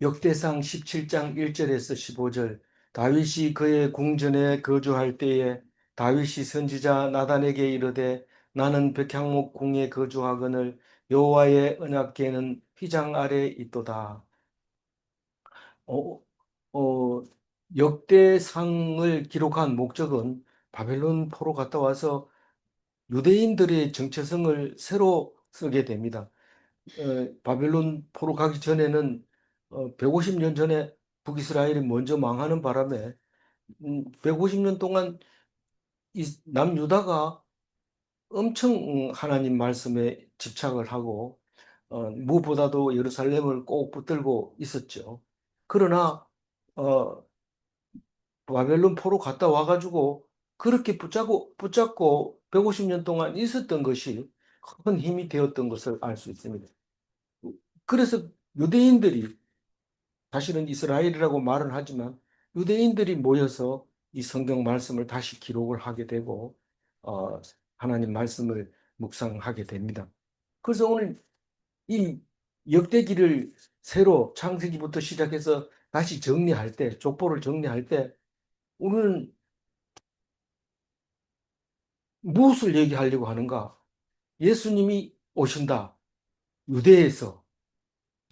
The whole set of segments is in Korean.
역대상 17장 1절에서 15절. 다윗이 그의 궁전에 거주할 때에 다윗이 선지자 나단에게 이르되 나는 백향목 궁에 거주하거늘 여호와의 언약궤는 휘장 아래 있도다. 어, 어, 역대상을 기록한 목적은 바벨론 포로 갔다 와서 유대인들의 정체성을 새로 쓰게 됩니다. 바벨론 포로 가기 전에는 150년 전에 북이스라엘이 먼저 망하는 바람에 150년 동안 이 남유다가 엄청 하나님 말씀에 집착을 하고 무엇보다도 예루살렘을 꼭 붙들고 있었죠. 그러나 어, 바벨론 포로 갔다 와가지고 그렇게 붙잡고 150년 동안 있었던 것이 큰 힘이 되었던 것을 알 수 있습니다. 그래서 유대인들이 사실은 이스라엘이라고 말은 하지만 유대인들이 모여서 이 성경 말씀을 다시 기록을 하게 되고 어, 하나님 말씀을 묵상하게 됩니다. 그래서 오늘 이 역대기를 새로 창세기부터 시작해서 다시 정리할 때, 족보를 정리할 때 우리는 무엇을 얘기하려고 하는가? 예수님이 오신다. 유대에서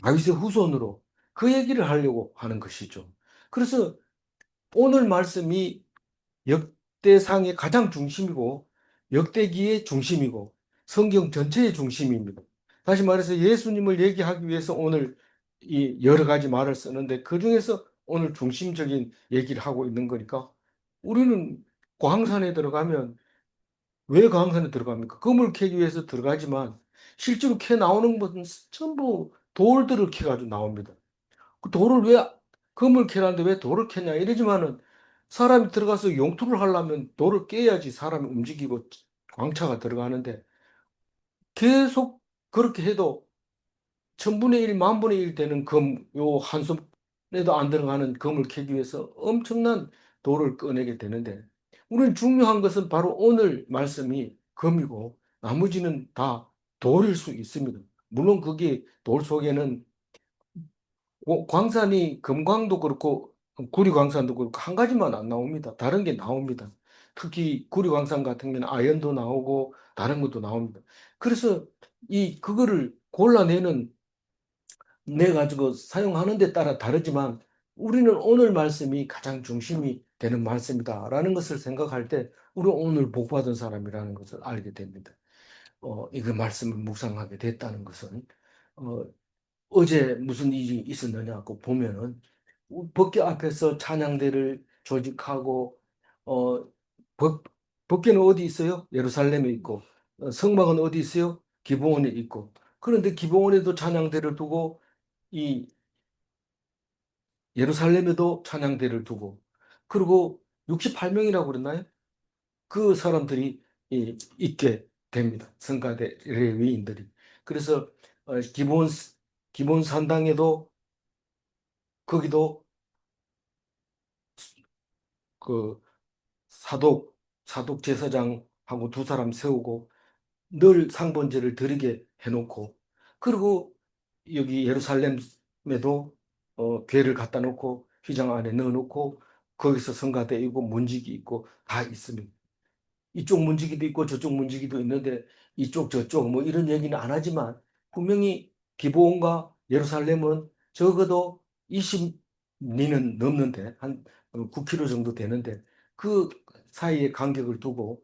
다윗의 후손으로 그 얘기를 하려고 하는 것이죠. 그래서 오늘 말씀이 역대상의 가장 중심이고 역대기의 중심이고 성경 전체의 중심입니다. 다시 말해서 예수님을 얘기하기 위해서 오늘 이 여러 가지 말을 쓰는데 그중에서 오늘 중심적인 얘기를 하고 있는 거니까 우리는 광산에 들어가면 왜 광산에 들어갑니까? 금을 캐기 위해서 들어가지만 실제로 캐 나오는 것은 전부 돌들을 캐가지고 나옵니다. 그 돌을 왜 금을 캐라는데 왜 돌을 캐냐 이러지만은 사람이 들어가서 용투를 하려면 돌을 깨야지 사람이 움직이고 광차가 들어가는데 계속 그렇게 해도 천분의 일, 만분의 일 되는 금, 요 한 손에도 안 들어가는 금을 캐기 위해서 엄청난 돌을 꺼내게 되는데 우리는 중요한 것은 바로 오늘 말씀이 금이고 나머지는 다 돌일 수 있습니다. 물론 그게 돌 속에는 광산이 금광도 그렇고 구리광산도 그렇고 한 가지만 안 나옵니다. 다른 게 나옵니다. 특히 구리광산 같은 경우는 아연도 나오고 다른 것도 나옵니다. 그래서 이 그거를 골라내는 내 가지고 사용하는 데 따라 다르지만 우리는 오늘 말씀이 가장 중심이 되는 말씀이다라는 것을 생각할 때 우리 오늘 복 받은 사람이라는 것을 알게 됩니다. 이거 말씀을 묵상하게 됐다는 것은 어, 어제 무슨 일이 있었느냐고 보면은 법궤 앞에서 찬양대를 조직하고 어 법, 법궤는 어디 있어요? 예루살렘에 있고 성막은 어디 있어요? 기브온에 있고 그런데 기브온에도 찬양대를 두고 이 예루살렘에도 찬양대를 두고 그리고 68명이라고 그랬나요? 그 사람들이 있게 됩니다. 성가대 레위인들이. 그래서 기본 산당에도 거기도 그 사독 제사장하고 두 사람 세우고 늘 상번제를 드리게 해놓고 그리고 여기 예루살렘에도 궤를 갖다 놓고 휘장 안에 넣어놓고 거기서 성가대 있고 문지기 있고 다 있습니다. 이쪽 문지기도 있고 저쪽 문지기도 있는데 이쪽 저쪽 뭐 이런 얘기는 안 하지만 분명히 기브온과 예루살렘은 적어도 20리는 넘는데 한 9km 정도 되는데 그 사이에 간격을 두고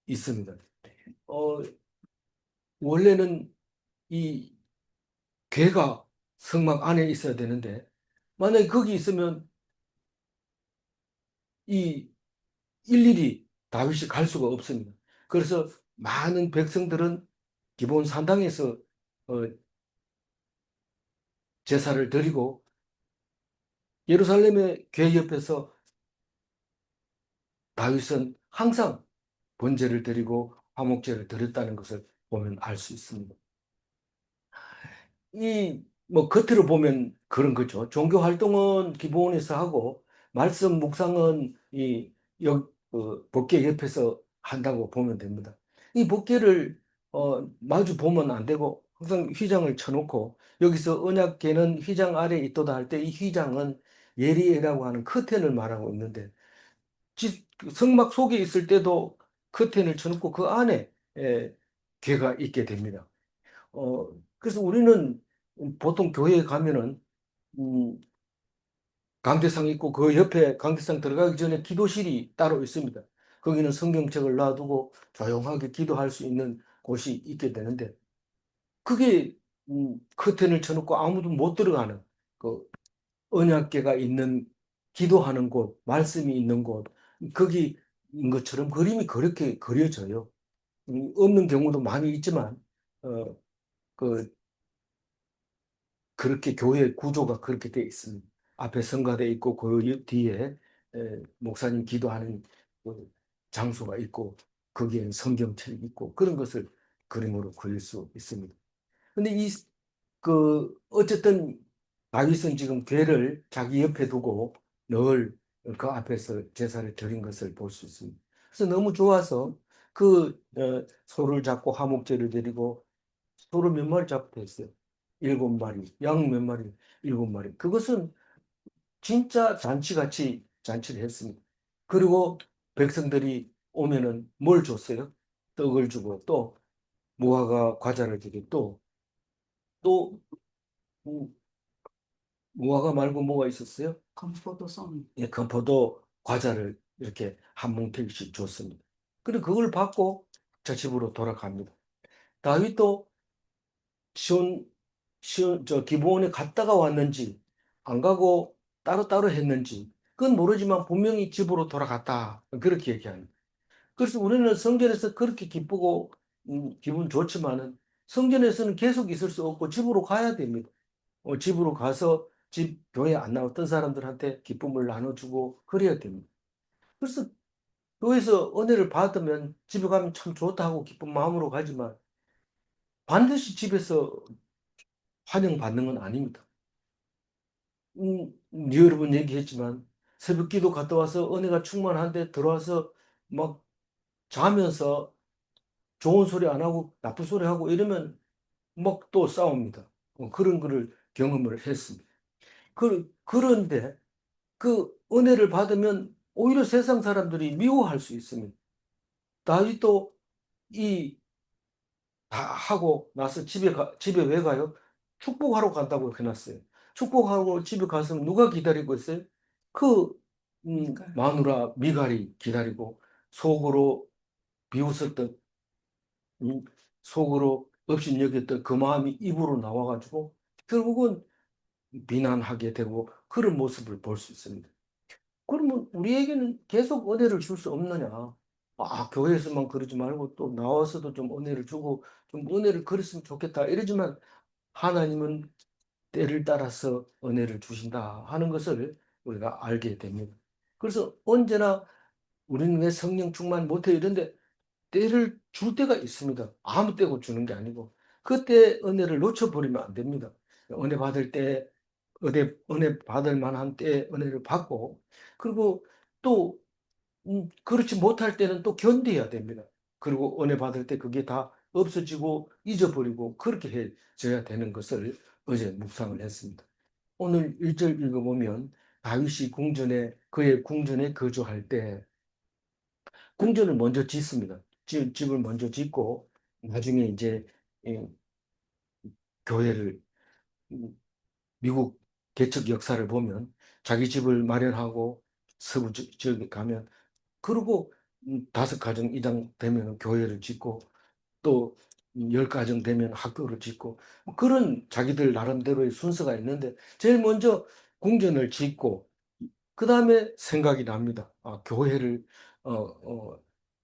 있습니다. 어, 원래는 이 괴가 성막 안에 있어야 되는데 만약에 거기 있으면 이 일일이 다윗이 갈 수가 없습니다. 그래서 많은 백성들은 기본 산당에서 어, 제사를 드리고 예루살렘의 궤 옆에서 다윗은 항상 번제를 드리고 화목제를 드렸다는 것을 보면 알 수 있습니다. 이 뭐 겉으로 보면 그런 거죠. 종교 활동은 기본에서 하고 말씀 묵상은 법계 옆에서 한다고 보면 됩니다. 이 법계를 마주 보면 안 되고 항상 휘장을 쳐놓고 여기서 언약궤는 휘장 아래에 있도다 할 때 이 휘장은 예리에라고 하는 커튼을 말하고 있는데 성막 속에 있을 때도 커튼을 쳐놓고 그 안에 궤가 있게 됩니다. 그래서 우리는 보통 교회에 가면은 음, 강대상 있고 그 옆에 강대상 들어가기 전에 기도실이 따로 있습니다. 거기는 성경책을 놔두고 조용하게 기도할 수 있는 곳이 있게 되는데 그게 커튼을 쳐놓고 아무도 못 들어가는 그 언약궤가 있는 기도하는 곳, 말씀이 있는 곳, 거기인 것처럼 그림이 그렇게 그려져요. 없는 경우도 많이 있지만 어, 그 그렇게 교회 구조가 그렇게 돼 있습니다. 앞에 성가대 있고 그 뒤에 목사님 기도하는 그 장소가 있고 거기에는 성경책이 있고 그런 것을 그림으로 그릴 수 있습니다. 근데 어쨌든 다윗은 지금 괴를 자기 옆에 두고 늘 그 앞에서 제사를 드린 것을 볼 수 있습니다. 그래서 너무 좋아서 소를 잡고 화목제를 드리고 소를 몇 마리 잡고 했어요. 7마리, 양 몇 마리, 7마리. 그것은 진짜 잔치같이 잔치를 했습니다. 그리고 백성들이 오면은 뭘 줬어요? 떡을 주고 또 무화과 과자를 주고 또 음, 무화과 말고 뭐가 있었어요? 건포도송. 예, 건포도 과자를 이렇게 한 뭉텅이씩 줬습니다. 그리고 그걸 받고 저 집으로 돌아갑니다. 다윗도 기브온에 갔다가 왔는지 안 가고 따로따로 했는지 그건 모르지만 분명히 집으로 돌아갔다. 그렇게 얘기합니다. 그래서 우리는 성전에서 그렇게 기쁘고 기분 좋지만은 성전에서는 계속 있을 수 없고 집으로 가야 됩니다. 집으로 가서 집 교회 안 나왔던 사람들한테 기쁨을 나눠주고 그래야 됩니다. 그래서 교회에서 은혜를 받으면 집에 가면 참 좋다 하고 기쁜 마음으로 가지만 반드시 집에서 환영받는 건 아닙니다. 여러 번 얘기했지만 새벽 기도 갔다 와서 은혜가 충만한데 들어와서 막 자면서 좋은 소리 안 하고 나쁜 소리 하고 이러면 막 또 싸웁니다. 그런 거를 경험을 했습니다. 그런데 그 은혜를 받으면 오히려 세상 사람들이 미워할 수 있습니다. 다윗도 이 다 하고 나서 집에 왜 가요? 축복하러 간다고 해놨어요. 축복하고 집에 가서 누가 기다리고 있어요? 그 마누라 미갈이 기다리고 속으로 비웃었던 속으로 업신여겼던 그 마음이 입으로 나와가지고 결국은 비난하게 되고 그런 모습을 볼 수 있습니다. 그러면 우리에게는 계속 은혜를 줄 수 없느냐? 교회에서만 그러지 말고 또 나와서도 좀 은혜를 주고 좀 은혜를 그랬으면 좋겠다. 이러지만 하나님은 때를 따라서 은혜를 주신다 하는 것을 우리가 알게 됩니다. 그래서 언제나 우리는 왜 성령 충만 못해 이런데 때를 줄 때가 있습니다. 아무 때고 주는 게 아니고 그때 은혜를 놓쳐버리면 안 됩니다. 은혜 받을 때 은혜 받을 만한 때 은혜를 받고 그리고 또 그렇지 못할 때는 또 견뎌야 됩니다. 그리고 은혜 받을 때 그게 다 없어지고 잊어버리고 그렇게 해줘야 되는 것을 어제 묵상을 했습니다. 오늘 1절 읽어보면 다윗이 그의 궁전에 거주할 때 궁전을 먼저 짓습니다. 집을 먼저 짓고 나중에 이제 이 교회를 음, 미국 개척 역사를 보면 자기 집을 마련하고 서부 지역에 가면 그리고 5가정 이상 되면 교회를 짓고 또 10가정 되면 학교를 짓고 뭐 그런 자기들 나름대로의 순서가 있는데 제일 먼저 궁전을 짓고 그 다음에 생각이 납니다. 교회를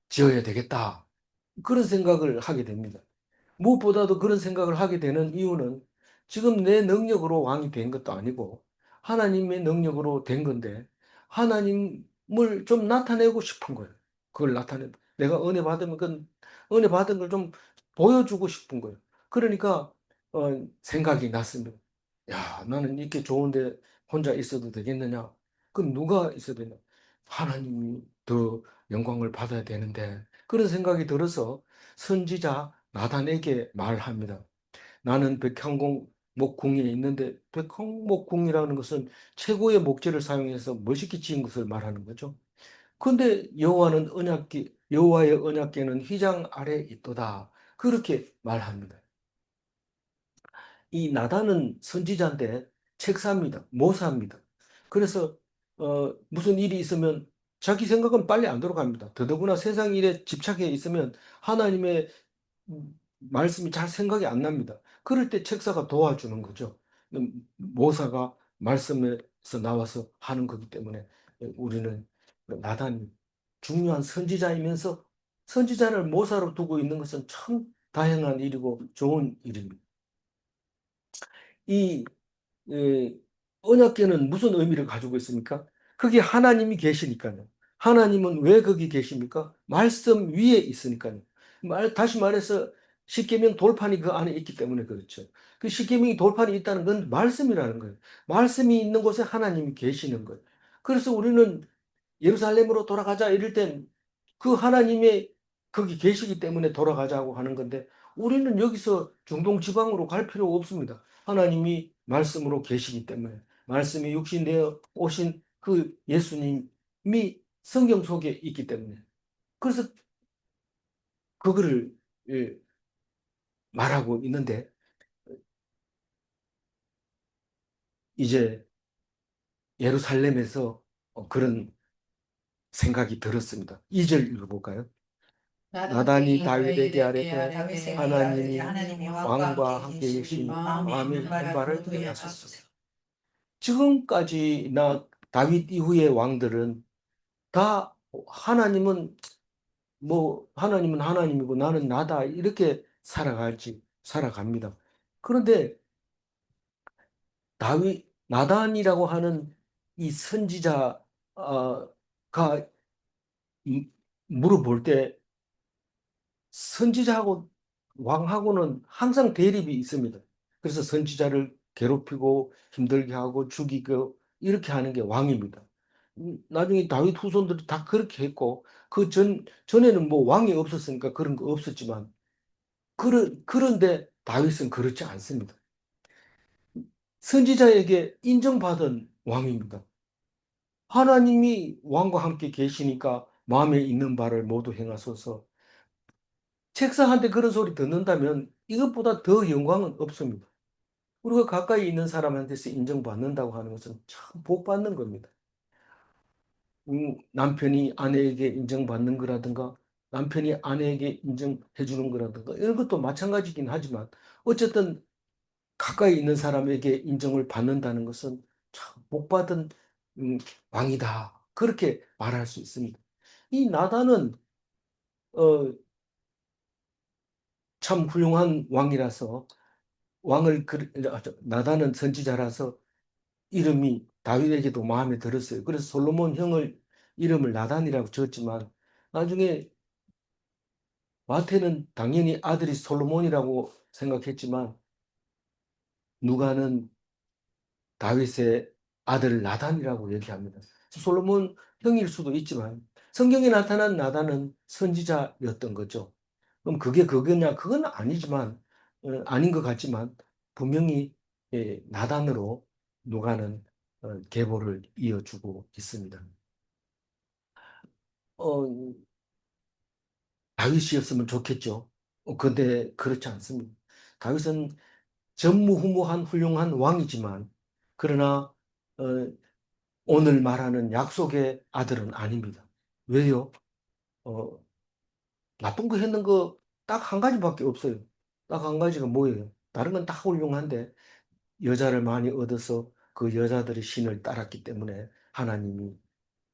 지어야 되겠다. 그런 생각을 하게 됩니다. 무엇보다도 그런 생각을 하게 되는 이유는 지금 내 능력으로 왕이 된 것도 아니고 하나님의 능력으로 된 건데 하나님을 좀 나타내고 싶은 거예요. 그걸 내가 은혜 받으면 그 은혜 받은 걸 좀 보여주고 싶은 거예요. 그러니까 생각이 났습니다. 야, 나는 이렇게 좋은데 혼자 있어도 되겠느냐? 그럼 누가 있어야 되냐? 하나님이 더 영광을 받아야 되는데 그런 생각이 들어서 선지자 나단에게 말합니다. 나는 백향목궁에 있는데 백향목궁이라는 것은 최고의 목재를 사용해서 멋있게 지은 것을 말하는 거죠. 그런데 여호와의 언약궤는 휘장 아래 있도다. 그렇게 말합니다. 이 나단은 선지자인데 책사입니다. 모사입니다. 그래서 무슨 일이 있으면 자기 생각은 빨리 안 돌아갑니다. 더더구나 세상 일에 집착해 있으면 하나님의 말씀이 잘 생각이 안 납니다. 그럴 때 책사가 도와주는 거죠. 모사가 말씀에서 나와서 하는 거기 때문에 우리는 나단이 중요한 선지자이면서 선지자를 모사로 두고 있는 것은 참 다행한 일이고 좋은 일입니다. 이 예, 언약궤는 무슨 의미를 가지고 있습니까? 그게 하나님이 계시니까요. 하나님은 왜 거기 계십니까? 말씀 위에 있으니까요. 다시 말해서 십계명 돌판이 그 안에 있기 때문에 그렇죠. 그 십계명이 돌판이 있다는 건 말씀이라는 거예요. 말씀이 있는 곳에 하나님이 계시는 거예요. 그래서 우리는 예루살렘으로 돌아가자 이럴 땐 그 하나님의 거기 계시기 때문에 돌아가자고 하는 건데 우리는 여기서 중동 지방으로 갈 필요가 없습니다. 하나님이 말씀으로 계시기 때문에 말씀이 육신되어 오신 그 예수님이 성경 속에 있기 때문에 그래서 그거를 예, 말하고 있는데 이제 예루살렘에서 그런 생각이 들었습니다. 2절 읽어볼까요? 나단이 다윗에게 아뢰되 하나님이 왕과 함께 계시니 마음에 있는 바를 행하소서. 지금까지나 다윗 이후의 왕들은 다 하나님은 하나님이고 나는 나다 이렇게 살아갑니다. 그런데 나단이라고 하는 이 선지자가 물어볼 때 선지자하고 왕하고는 항상 대립이 있습니다. 그래서 선지자를 괴롭히고 힘들게 하고 죽이고 이렇게 하는 게 왕입니다. 나중에 다윗 후손들이 다 그렇게 했고 전에는 뭐 왕이 없었으니까 그런 거 없었지만 그런데 다윗은 그렇지 않습니다. 선지자에게 인정받은 왕입니다. 하나님이 왕과 함께 계시니까 마음에 있는 바를 모두 행하소서. 책상한테 그런 소리 듣는다면 이것보다 더 영광은 없습니다. 우리가 가까이 있는 사람한테서 인정받는다고 하는 것은 참 복받는 겁니다. 남편이 아내에게 인정받는 거라든가 남편이 아내에게 인정해 주는 거라든가 이런 것도 마찬가지긴 하지만 어쨌든 가까이 있는 사람에게 인정을 받는다는 것은 참 복받은 왕이다. 그렇게 말할 수 있습니다. 이 나단은 어, 참 훌륭한 왕이라서 나단은 선지자라서 이름이 다윗에게도 마음에 들었어요. 그래서 솔로몬 형을 이름을 나단이라고 지었지만 나중에 마태는 당연히 아들이 솔로몬이라고 생각했지만 누가는 다윗의 아들 나단이라고 얘기합니다. 솔로몬 형일 수도 있지만 성경에 나타난 나단은 선지자였던 거죠. 그럼 그게 그거냐? 그건 아니지만 아닌 것 같지만 분명히 나단으로 누가는 계보를 이어주고 있습니다. 어, 다윗이었으면 좋겠죠. 근데 그렇지 않습니다. 다윗은 전무후무한 훌륭한 왕이지만 그러나 어, 오늘 말하는 약속의 아들은 아닙니다. 왜요? 어, 나쁜 거 했는 거 딱 한 가지밖에 없어요. 딱 한 가지가 뭐예요? 다른 건 다 훌륭한데 여자를 많이 얻어서 그 여자들이 신을 따랐기 때문에 하나님이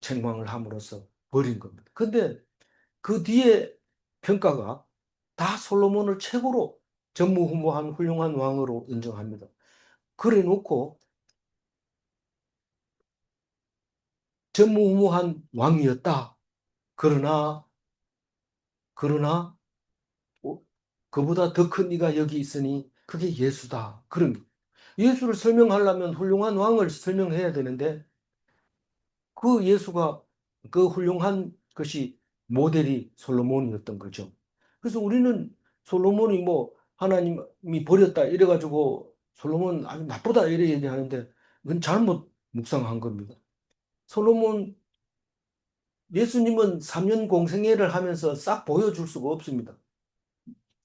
책망을 함으로써 버린 겁니다. 근데 그 뒤에 평가가 다 솔로몬을 최고로 전무후무한 훌륭한 왕으로 인정합니다. 그래 놓고 전무후무한 왕이었다. 그러나 그러나 어, 그보다 더 큰 이가 여기 있으니 그게 예수다. 그런 예수를 설명하려면 훌륭한 왕을 설명해야 되는데 그 예수가 그 훌륭한 것이 모델이 솔로몬이었던 거죠. 그래서 우리는 솔로몬이 뭐 하나님이 버렸다 이래가지고 솔로몬 아주 나쁘다 이래 얘기하는데 그건 잘못 묵상한 겁니다. 솔로몬 예수님은 3년 공생애를 하면서 싹 보여줄 수가 없습니다.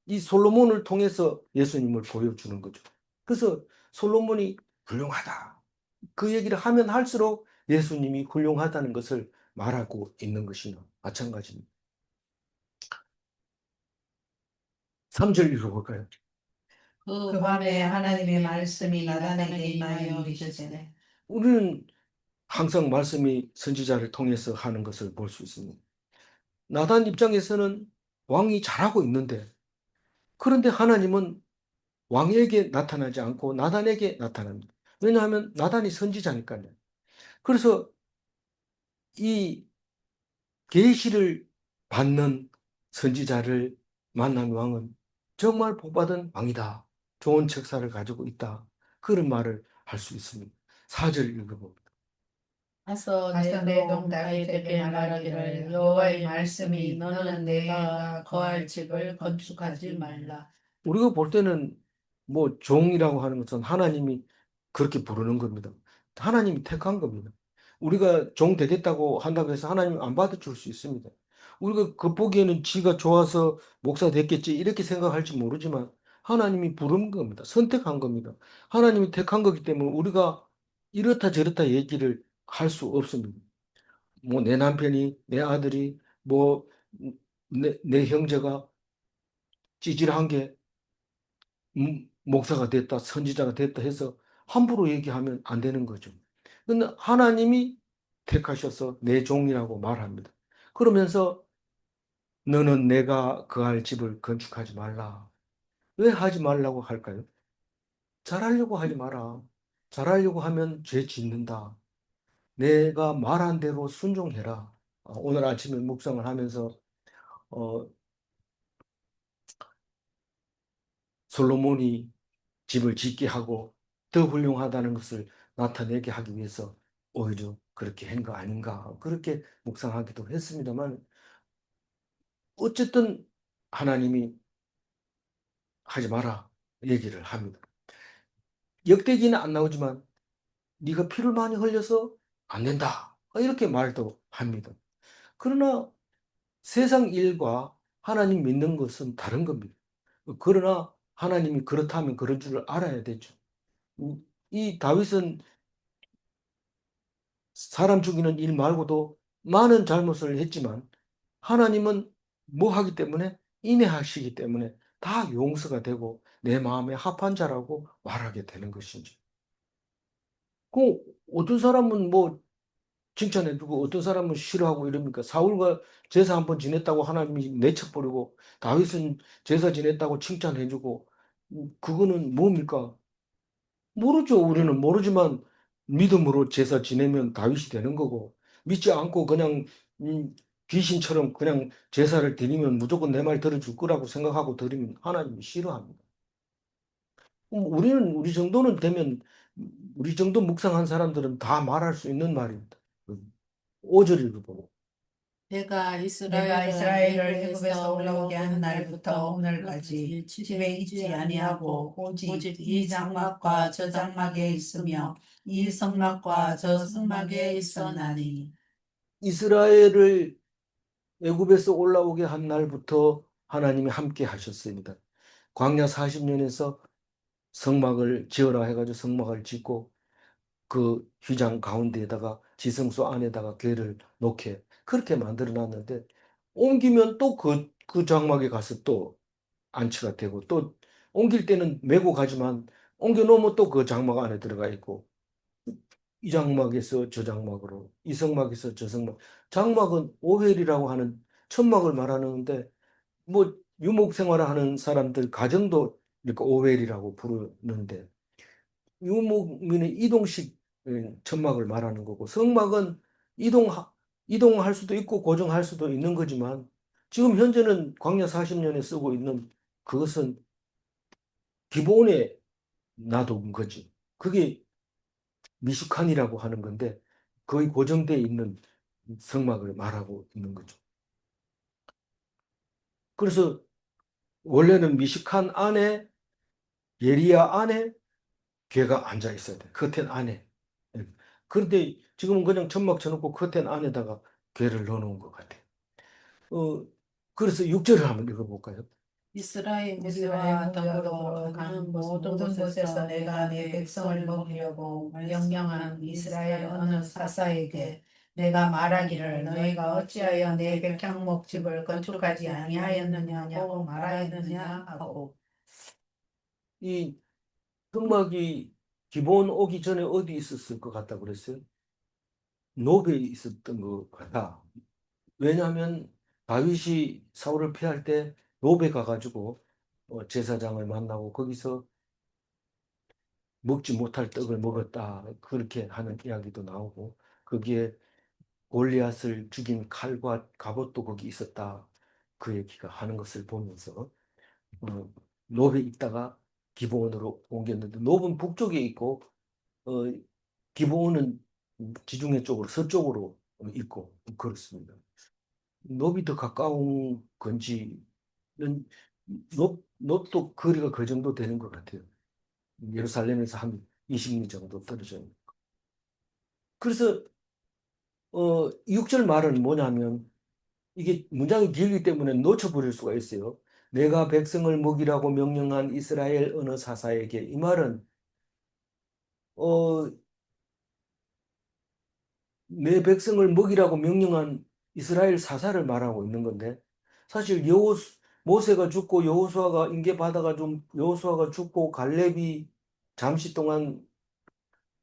이 솔로몬을 통해서 예수님을 보여주는 거죠. 그래서 솔로몬이 훌륭하다. 그 얘기를 하면 할수록 예수님이 훌륭하다는 것을 말하고 있는 것이나 마찬가지입니다. 3절 읽어볼까요? 그 밤에 하나님의 말씀이 나단에게 임하여 이르시되. 우리는 항상 말씀이 선지자를 통해서 하는 것을 볼 수 있습니다. 나단 입장에서는 왕이 잘하고 있는데, 그런데 하나님은 왕에게 나타나지 않고 나단에게 나타납니다. 왜냐하면 나단이 선지자니까요. 그래서 이 계시를 받는 선지자를 만난 왕은 정말 복받은 왕이다. 좋은 책사를 가지고 있다. 그런 말을 할 수 있습니다. 4절 읽어봅니다. 가서 내 종 다윗에게 말하기를 여호와의 말씀이 너는 내가 거할 집을 건축하지 말라. 우리가 볼 때는 뭐 종이라고 하는 것은 하나님이 그렇게 부르는 겁니다. 하나님이 택한 겁니다. 우리가 종 되겠다고 한다고 해서 하나님 안 받아줄 수 있습니다. 우리가 그 보기에는 지가 좋아서 목사 됐겠지 이렇게 생각할지 모르지만 하나님이 부른 겁니다. 선택한 겁니다. 하나님이 택한 거기 때문에 우리가 이렇다 저렇다 얘기를 할 수 없습니다. 뭐 내 남편이, 내 아들이, 뭐 내 형제가 찌질한 게 목사가 됐다, 선지자가 됐다 해서 함부로 얘기하면 안 되는 거죠. 근데 하나님이 택하셔서 내 종이라고 말합니다. 그러면서 너는 내가 거할 집을 건축하지 말라. 왜 하지 말라고 할까요? 잘하려고 하지 마라. 잘하려고 하면 죄 짓는다. 내가 말한 대로 순종해라. 오늘 아침에 묵상을 하면서 어, 솔로몬이 집을 짓게 하고 더 훌륭하다는 것을 나타내게 하기 위해서 오히려 그렇게 한 거 아닌가 그렇게 묵상하기도 했습니다만 어쨌든 하나님이 하지 마라 얘기를 합니다. 역대기는 안 나오지만 네가 피를 많이 흘려서 안 된다 이렇게 말도 합니다. 그러나 세상 일과 하나님 믿는 것은 다른 겁니다. 그러나 하나님이 그렇다면 그런 줄 알아야 되죠. 이 다윗은 사람 죽이는 일 말고도 많은 잘못을 했지만 하나님은 뭐 하기 때문에 인내하시기 때문에 다 용서가 되고 내 마음에 합한 자라고 말하게 되는 것이죠. 그 어떤 사람은 뭐 칭찬해주고 어떤 사람은 싫어하고 이럽니까? 사울과 제사 한번 지냈다고 하나님이 내쳐버리고 다윗은 제사 지냈다고 칭찬해주고 그거는 뭡니까? 모르죠. 우리는 모르지만 믿음으로 제사 지내면 다윗이 되는 거고 믿지 않고 그냥 음, 귀신처럼 그냥 제사를 드리면 무조건 내 말 들어줄 거라고 생각하고 드리면 하나님이 싫어합니다. 우리는 우리 정도는 되면 우리 정도 묵상한 사람들은 다 말할 수 있는 말입니다. 5절 읽어보고 내가 내가 이스라엘을 애굽에서 올라오게 한 날부터 날부터 오늘까지 집에 있지 아니하고 오직 이 장막과 저 장막에 있으며 이 성막과 저 성막에 있었나니. 이스라엘을 애굽에서 올라오게 한 날부터 하나님이 함께 하셨습니다. 광야 40년에서 성막을 지어라 해가지고 성막을 짓고 그 휘장 가운데에다가 지성소 안에다가 궤를 놓게 그렇게 만들어 놨는데 옮기면 또 그 장막에 가서 또 안치가 되고 또 옮길 때는 메고 가지만 옮겨 놓으면 또 그 장막 안에 들어가 있고 이 장막에서 저 장막으로 이 성막에서 저 성막 장막은 오헬이라고 하는 천막을 말하는데 뭐 유목 생활을 하는 사람들 가정도 이렇게 오헬이라고 부르는데 유목민의 이동식 천막을 말하는 거고 성막은 이동 이동할 수도 있고 고정할 수도 있는 거지만 지금 현재는 광야 40년에 쓰고 있는 그것은 기본에 놔둔 거지. 그게 미숙한이라고 하는 건데 거의 고정되어 있는 성막을 말하고 있는 거죠. 그래서 원래는 미식한 안에 예리야 안에 괴가 앉아 있어야 돼. 커튼 안에. 예. 그런데 지금은 그냥 천막 쳐놓고 커튼 안에다가 괴를 넣어놓은 것 같아. 어, 그래서 6절을 한번 읽어볼까요? 이스라엘 무리와 더불어 가는 모든 곳에서 내가 내 백성을 먹이려고 명령한 이스라엘 어느 사사에게 내가 말하기를 너희가 어찌하여 내 백향목 집을 건축하지 아니하였느냐고 말하였느냐 하고 이 성막이 기본 오기 전에 어디 있었을 것 같다 그랬어요? 노베에 있었던 것 같아. 왜냐하면 다윗이 사울을 피할 때 노베 가가지고 제사장을 만나고 거기서 먹지 못할 떡을 먹었다. 그렇게 하는 이야기도 나오고 거기에 골리앗을 죽인 칼과 갑옷도 거기 있었다. 그 얘기가 하는 것을 보면서 노베에 있다가 기브온으로 옮겼는데 노브는 북쪽에 있고 어, 기브온은 지중해 쪽으로 서쪽으로 있고 그렇습니다. 노비 더 가까운 건지는 높도 거리가 그 정도 되는 것 같아요. 예루살렘에서 한 20리 정도 떨어져 있는. 그래서 6절 말은 뭐냐면 이게 문장이 길기 때문에 놓쳐버릴 수가 있어요. 내가 백성을 먹이라고 명령한 이스라엘 어느 사사에게 이 말은 어, 내 백성을 먹이라고 명령한 이스라엘 사사를 말하고 있는 건데 사실 모세가 죽고 여호수아가 인계 받아가지고 여호수아가 죽고 갈렙이 잠시 동안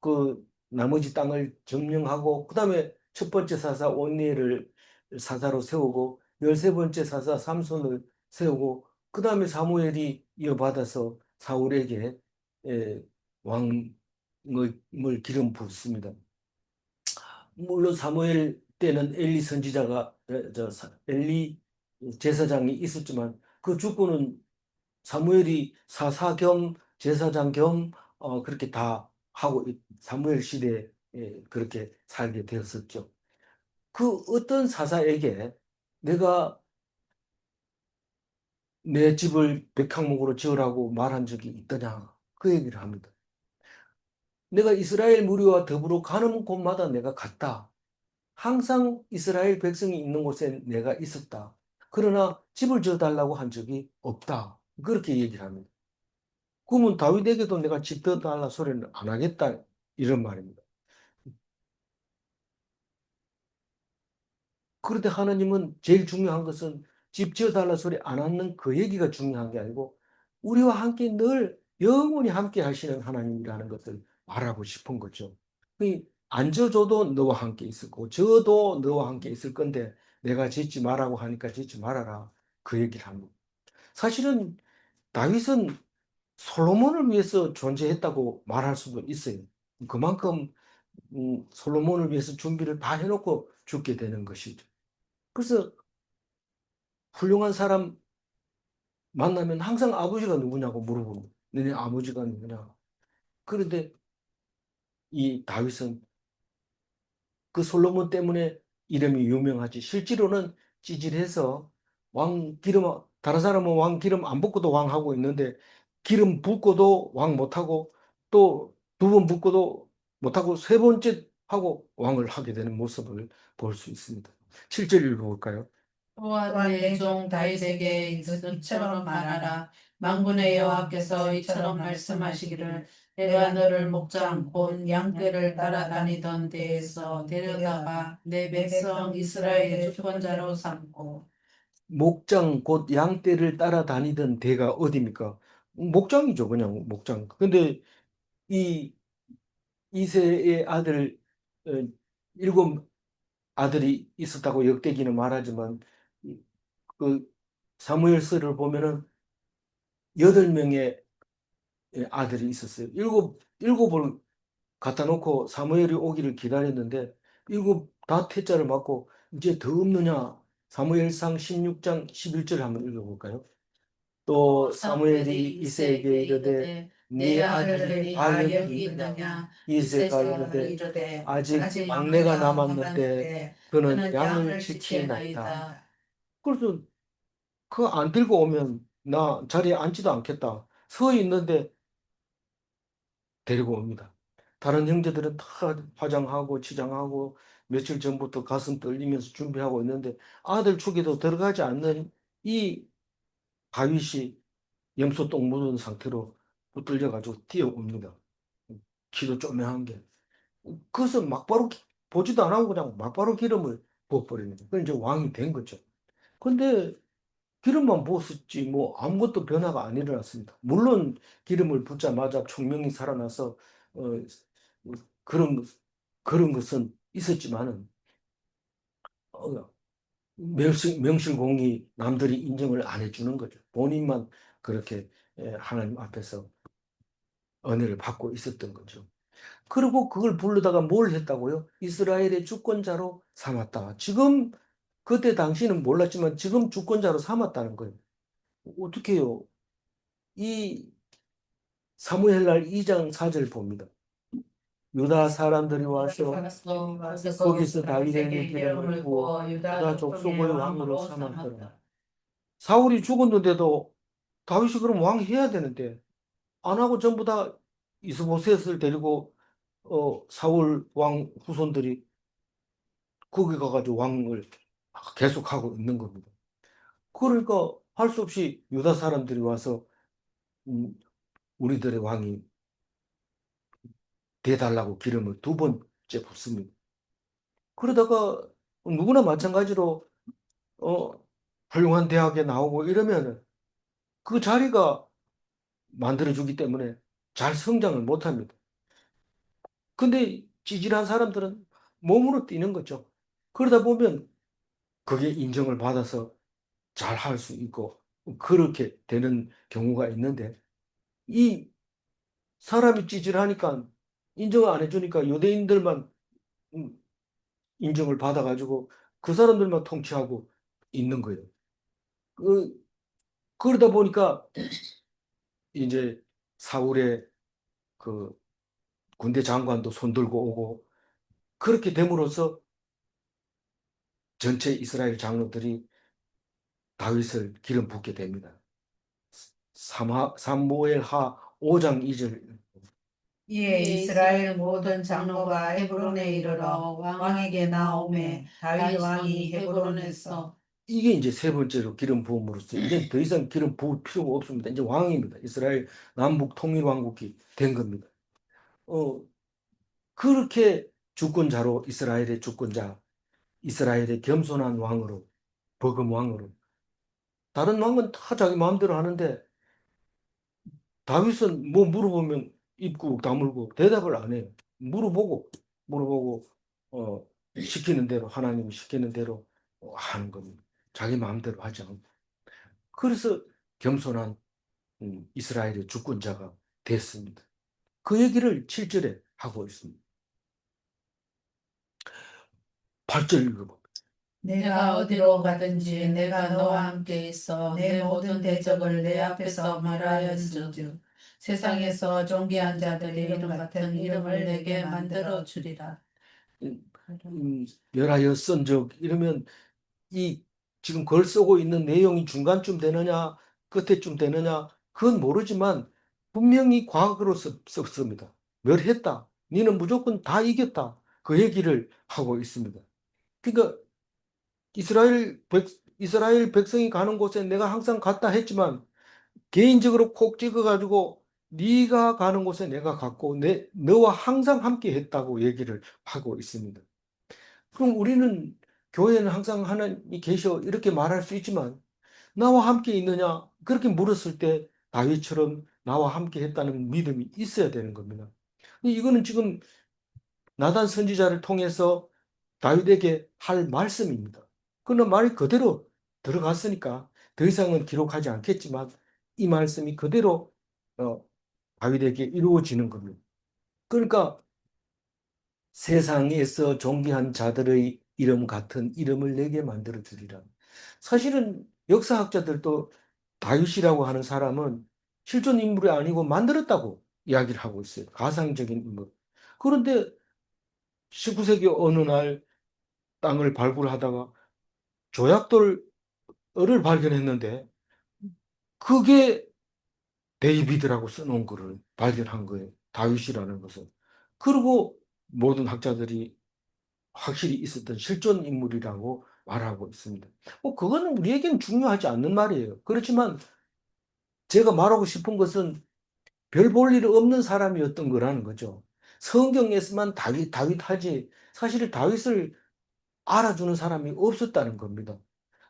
그 나머지 땅을 점령하고 그다음에 첫 번째 사사 온니엘을 사사로 세우고 13번째 사사 삼손을 세우고 그다음에 사무엘이 이어받아서 사울에게 에, 왕을 기름 붓습니다. 물론 사무엘 때는 엘리 선지자가 엘리 제사장이 있었지만 그 죽고는 사무엘이 사사 겸 제사장 겸 그렇게 다 하고 사무엘 시대에 그렇게 살게 되었었죠. 그 어떤 사사에게 내가 내 집을 백향목으로 지으라고 말한 적이 있더냐 그 얘기를 합니다. 내가 이스라엘 무리와 더불어 가는 곳마다 내가 갔다. 항상 이스라엘 백성이 있는 곳에 내가 있었다. 그러나 집을 지어달라고 한 적이 없다. 그렇게 얘기를 합니다. 그러면 다윗에게도 내가 집 지어달라 소리는 안 하겠다. 이런 말입니다. 그런데 하나님은 제일 중요한 것은 집 지어달라 소리 안 하는 그 얘기가 중요한 게 아니고 우리와 함께 늘 영원히 함께 하시는 하나님이라는 것을 말하고 싶은 거죠. 안 져줘도 너와 함께 있을 거고 져도 너와 함께 있을 건데 내가 짓지 말라고 하니까 짓지 말아라. 그 얘기를 합니다. 사실은 다윗은 솔로몬을 위해서 존재했다고 말할 수도 있어요. 그만큼 솔로몬을 위해서 준비를 다 해놓고 죽게 되는 것이죠. 그래서 훌륭한 사람 만나면 항상 아버지가 누구냐고 물어봅니다. 너네 아버지가 누구냐? 그런데 이 다윗은 그 솔로몬 때문에 이름이 유명하지. 실제로는 찌질해서 왕 기름, 다른 사람은 왕 기름 안 붓고도 왕하고 있는데 기름 붓고도 왕 못하고 또 두 번 붓고도 못하고 세 번째 하고 왕을 하게 되는 모습을 볼 수 있습니다. 7절 읽어볼까요? 또한 내 종 다윗에게 이처럼 말하라. 만군의 여호와께서 이처럼 말씀하시기를 내가 너를 목장 곧 양떼를 따라다니던 데에서 데려다가 내 백성 이스라엘의 주권자로 삼고 목장 곧 양떼를 따라다니던 데가 어디입니까? 목장이죠, 그냥 목장. 근데 이 이세의 아들 어, 일곱 아들이 있었다고 역대기는 말하지만 그 사무엘서를 보면은 8명의 아들이 있었어요. 일곱을 갖다 놓고 사무엘이 오기를 기다렸는데 일곱 다 퇴짜를 맞고 이제 더 없느냐? 사무엘상 16장 11절 한번 읽어볼까요? 또 사무엘이 이새에게 이르되 네 아들이 다 여기 있느냐? 이새가 이르되 아직 막내가 남았는데 그는 양을 지키나이다. 그래서 그거 안 들고 오면 나 자리에 앉지도 않겠다. 서 있는데 데리고 옵니다. 다른 형제들은 다 화장하고 치장하고 며칠 전부터 가슴 떨리면서 준비하고 있는데 아들 축에도 들어가지 않는 이 다윗이 염소 똥 묻은 상태로 붙들려 가지고 뛰어옵니다. 키도 쪼매한 게. 그래서 막바로 보지도 안 하고 그냥 막바로 기름을 부어버립니다. 그 이제 왕이 된 거죠. 근데 기름만 부었었지 뭐 아무것도 변화가 안 일어났습니다. 물론 기름을 붓자마자 총명이 살아나서 어, 그런 그런 것은 있었지만은 어, 명실공히 남들이 인정을 안 해주는 거죠. 본인만 그렇게 하나님 앞에서 은혜를 받고 있었던 거죠. 그리고 그걸 부르다가 뭘 했다고요? 이스라엘의 주권자로 삼았다. 지금 그때 당시는 몰랐지만 지금 주권자로 삼았다는 거예요. 어떻게 해요? 이 사무엘날 2장 4절 봅니다. 유다 사람들이 와서 거기서 다윗에게 기름을 부어 유다 족속의 왕으로 삼았더라. 사울이 죽었는데도 다윗이 그럼 왕 해야 되는데 안 하고 전부 다 이스보셋을 데리고 사울 왕 후손들이 거기 가가지고 왕을 계속하고 있는 겁니다. 그러니까 할 수 없이 유다 사람들이 와서 음, 우리들의 왕이 돼달라고 기름을 두 번째 붓습니다. 그러다가 누구나 마찬가지로 어, 훌륭한 대학에 나오고 이러면 그 자리가 만들어주기 때문에 잘 성장을 못합니다. 근데 찌질한 사람들은 몸으로 뛰는 거죠. 그러다 보면 그게 인정을 받아서 잘 할 수 있고 그렇게 되는 경우가 있는데 이 사람이 찌질하니까 인정을 안 해주니까 유대인들만 음, 인정을 받아가지고 그 사람들만 통치하고 있는 거예요. 그, 그러다 보니까 이제 사울의 그 군대 장관도 손들고 오고 그렇게 됨으로써 전체 이스라엘 장로들이 다윗을 기름 붓게 됩니다. 사무엘하 5장 2절. 이에 이스라엘 모든 장로가 헤브론에 이르러 왕에게 나오매 다윗 왕이 헤브론에서 이게 이제 세 번째로 기름 부음으로써 이제 더 이상 기름 부을 필요가 없습니다. 이제 왕입니다. 이스라엘 남북 통일 왕국이 된 겁니다. 어, 그렇게 주권자로 이스라엘의 주권자, 이스라엘의 겸손한 왕으로, 버금 왕으로. 다른 왕은 다 자기 마음대로 하는데 다윗은 뭐 물어보면 입 꾹 다물고 대답을 안 해요. 물어보고 시키는 대로 하나님이 시키는 대로 하는 겁니다. 자기 마음대로 하지 않고. 그래서 겸손한 이스라엘의 주권자가 됐습니다. 그 얘기를 7절에 하고 있습니다. 8절 읽어봅니다. 내가 어디로 가든지 내가 너와 함께 있어 내 모든 대적을 내 앞에서 멸하였은즉 세상에서 존귀한 자들의 이름 같은 이름을 내게 만들어 주리라. 멸하였은즉 이러면 이 지금 글 쓰고 있는 내용이 중간쯤 되느냐 끝에쯤 되느냐 그건 모르지만 분명히 과거로 썼습니다. 멸했다. 너는 무조건 다 이겼다. 그 얘기를 하고 있습니다. 그러니까 이스라엘 백성이 가는 곳에 내가 항상 갔다 했지만 개인적으로 콕 찍어가지고 네가 가는 곳에 내가 갔고 너와 항상 함께 했다고 얘기를 하고 있습니다. 그럼 우리는 교회는 항상 하나님이 계셔 이렇게 말할 수 있지만 나와 함께 있느냐 그렇게 물었을 때 다윗처럼 나와 함께 했다는 믿음이 있어야 되는 겁니다. 이거는 지금 나단 선지자를 통해서 다윗에게 할 말씀입니다. 그러나 말이 그대로 들어갔으니까 더 이상은 기록하지 않겠지만 이 말씀이 그대로 어, 다윗에게 이루어지는 겁니다. 그러니까 세상에서 존귀한 자들의 이름 같은 이름을 내게 만들어 주리라. 사실은 역사학자들도 다윗이라고 하는 사람은 실존 인물이 아니고 만들었다고 이야기를 하고 있어요. 가상적인 인물. 그런데 19세기 어느 날 땅을 발굴하다가 조약돌을 발견했는데 그게 데이비드라고 써놓은 거를 발견한 거예요. 다윗이라는 것은. 그리고 모든 학자들이 확실히 있었던 실존 인물이라고 말하고 있습니다. 뭐 그거는 우리에게는 중요하지 않는 말이에요. 그렇지만 제가 말하고 싶은 것은 별 볼 일 없는 사람이었던 거라는 거죠. 성경에서만 다윗, 다윗 하지 사실 다윗을 알아주는 사람이 없었다는 겁니다.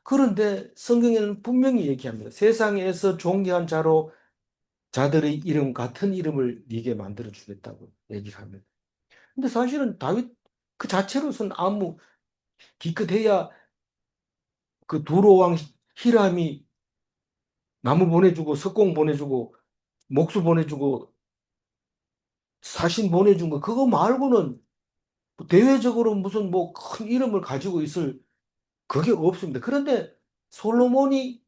그런데 성경에는 분명히 얘기합니다. 세상에서 존귀한 자로 자들의 이름 같은 이름을 네게 만들어 주겠다고 얘기를 합니다. 근데 사실은 다윗 그 자체로서는 아무 기껏해야 그 두로 왕 히람이 나무 보내주고 석공 보내주고 목수 보내주고 사신 보내준 거 그거 말고는 뭐 대외적으로 무슨 뭐 큰 이름을 가지고 있을 그게 없습니다. 그런데 솔로몬이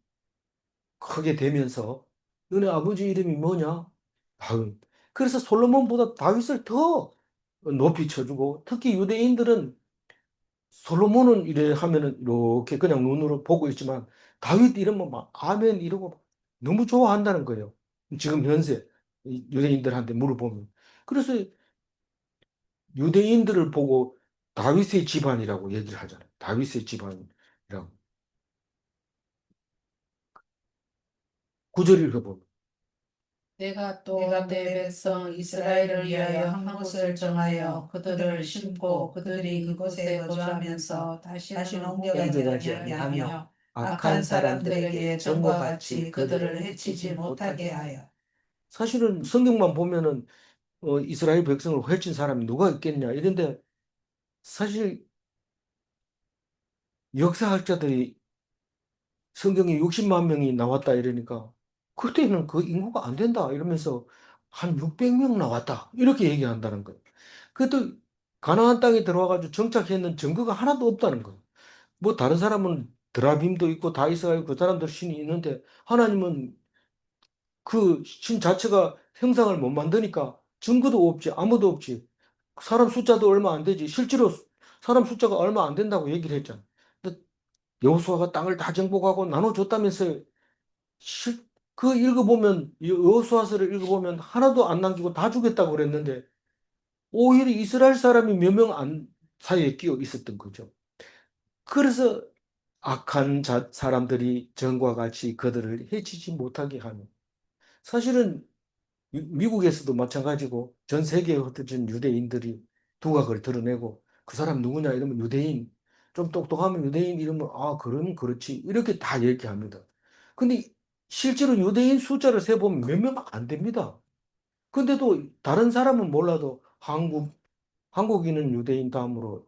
크게 되면서 너네 아버지 이름이 뭐냐? 다윗. 그래서 솔로몬보다 다윗을 더 높이 쳐주고 특히 유대인들은 솔로몬은 이래 하면은 이렇게 그냥 눈으로 보고 있지만 다윗 이러면 막 아멘 이러고 너무 좋아한다는 거예요. 지금 현세 유대인들한테 물어보면. 그래서 유대인들을 보고 다윗의 집안이라고 얘기를 하잖아요. 다윗의 집안이라고. 구절 읽어보면. 내가 또 내 백성 이스라엘을 위하여 한 곳을 정하여 그들을 심고 그들이 그곳에 거주하면서 다시 옮겨가지 아니하며 악한 사람들에게 전과 같이 그들을 해치지 못하게 하여. 사실은 성경만 보면은 이스라엘 백성을 해친 사람이 누가 있겠냐 이런데 사실 역사학자들이 성경에 60만 명이 나왔다 이러니까 그때는 그 인구가 안 된다 이러면서 한 600명 나왔다 이렇게 얘기한다는 거예요. 그것도 가나안 땅에 들어와가지고 정착했는 증거가 하나도 없다는 거예요. 뭐 다른 사람은 드라빔도 있고 다이스가 있고 그 사람들 신이 있는데 하나님은 그 신 자체가 형상을 못 만드니까 증거도 없지 아무도 없지 사람 숫자도 얼마 안 되지 실제로 사람 숫자가 얼마 안 된다고 얘기를 했잖아. 근데 여호수아가 땅을 다 정복하고 나눠줬다면서요. 그 읽어보면 여호수아서를 읽어보면 하나도 안 남기고 다 주겠다고 그랬는데 오히려 이스라엘 사람이 몇 명 안 사이에 끼어 있었던 거죠. 그래서 악한 사람들이 전과 같이 그들을 해치지 못하게 하는 사실은 미국에서도 마찬가지고 전 세계에 흩어진 유대인들이 두각을 드러내고 그 사람 누구냐 이러면 유대인 좀 똑똑하면 유대인 이러면 아 그러면 그렇지 이렇게 다 얘기합니다. 근데 실제로 유대인 숫자를 세보면 몇 명 안 됩니다. 근데도 다른 사람은 몰라도 한국인은 유대인 다음으로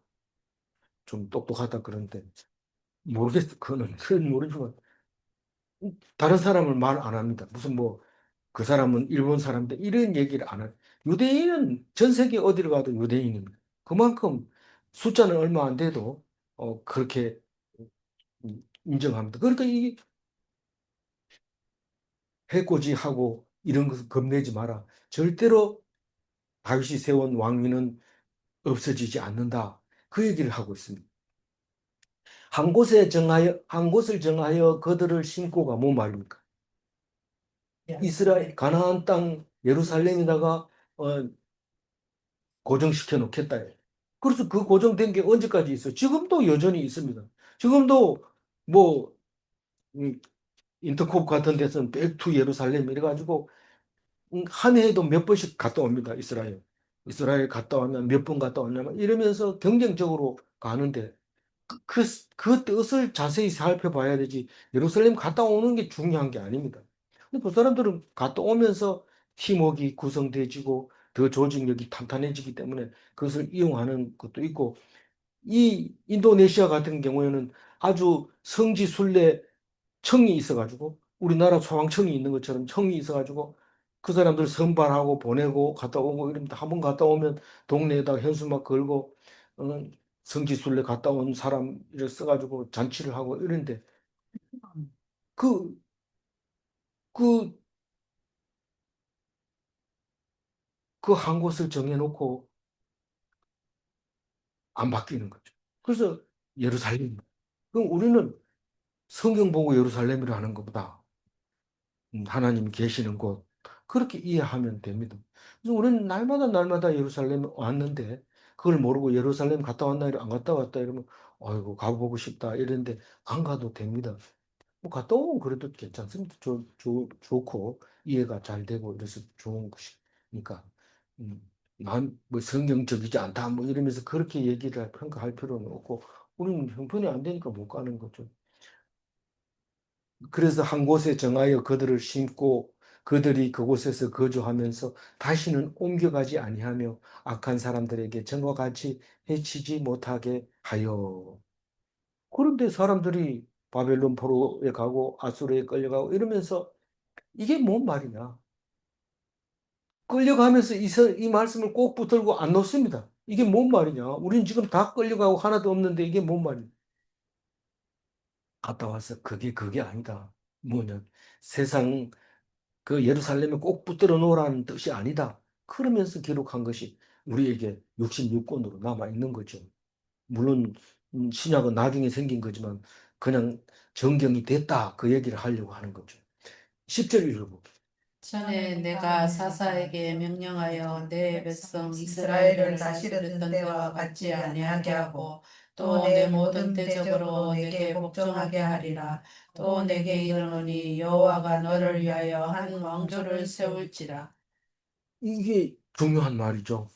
좀 똑똑하다 그런데 모르겠어. 그건 모르지만 다른 사람은 말 안 합니다. 무슨 뭐 그 사람은 일본 사람인데 이런 얘기를 안 해요. 유대인은 전 세계 어디를 가도 유대인입니다. 그만큼 숫자는 얼마 안 돼도 그렇게 인정합니다. 그러니까 이 해코지하고 이런 것을 겁내지 마라. 절대로 다윗이 세운 왕위는 없어지지 않는다. 그 얘기를 하고 있습니다. 한 곳을 정하여 그들을 심고가 뭐 말입니까? 이스라엘 가나안 땅 예루살렘에다가 어, 고정시켜 놓겠다. 그래서 그 고정된 게 언제까지 있어? 지금도 여전히 있습니다. 지금도 뭐 음, 인터콥 같은 데서는 백투 예루살렘 이래가지고 한 해에도 몇 번씩 갔다 옵니다. 이스라엘. 이스라엘 갔다 오면 몇 번 갔다 왔냐면 이러면서 경쟁적으로 가는데 그, 그 뜻을 자세히 살펴봐야 되지. 예루살렘 갔다 오는 게 중요한 게 아닙니다. 근데 그 사람들은 갔다 오면서 팀워크가 구성돼지고 더 조직력이 탄탄해지기 때문에 그것을 이용하는 것도 있고 이 인도네시아 같은 경우에는 아주 성지순례 청이 있어가지고 우리나라 소방청이 있는 것처럼 청이 있어가지고 그 사람들 선발하고 보내고 갔다 오고 이러면 한 번 갔다 오면 동네에다 현수막 걸고 어, 성지순례 갔다 온 사람을 써가지고 잔치를 하고 이런데 그, 그, 그 한 곳을 정해놓고 안 바뀌는 거죠. 그래서 예루살렘. 그럼 우리는 성경 보고 예루살렘이라 하는 것보다 하나님이 계시는 곳, 그렇게 이해하면 됩니다. 그래서 우리는 날마다 날마다 예루살렘에 왔는데 그걸 모르고 예루살렘 갔다 왔나 안 갔다 왔다 이러면 아이고 가보고 싶다 이랬는데 안 가도 됩니다. 뭐 갔다 오면 그래도 괜찮습니다. 좋고 이해가 잘 되고 이래서 좋은 것이니까 난 뭐 성경적이지 않다 뭐 이러면서 그렇게 얘기를 평가할 필요는 없고 우리는 형편이 안 되니까 못 가는 거죠. 그래서 한 곳에 정하여 그들을 심고 그들이 그곳에서 거주하면서 다시는 옮겨가지 아니하며 악한 사람들에게 전과 같이 해치지 못하게 하여. 그런데 사람들이 바벨론 포로에 가고 아수르에 끌려가고 이러면서 이게 뭔 말이냐? 끌려가면서 이 말씀을 꼭 붙들고 안 놓습니다. 이게 뭔 말이냐? 우린 지금 다 끌려가고 하나도 없는데 이게 뭔 말이냐? 갔다 와서 그게 아니다. 뭐냐? 세상 그 예루살렘에 꼭 붙들어 놓으라는 뜻이 아니다. 그러면서 기록한 것이 우리에게 66권으로 남아 있는 거죠. 물론 신약은 나중에 생긴 거지만 그냥 정경이 됐다 그 얘기를 하려고 하는 거죠. 10절 읽어볼게요. 전에 내가 사사에게 명령하여 내 백성 이스라엘을 다스렸던 때와 같지 아니하게 하고 또 내 모든 대적으로 내게 복종하게 하리라. 또 내게 이르노니 여호와가 너를 위하여 한 왕조를 세울지라. 이게 중요한 말이죠.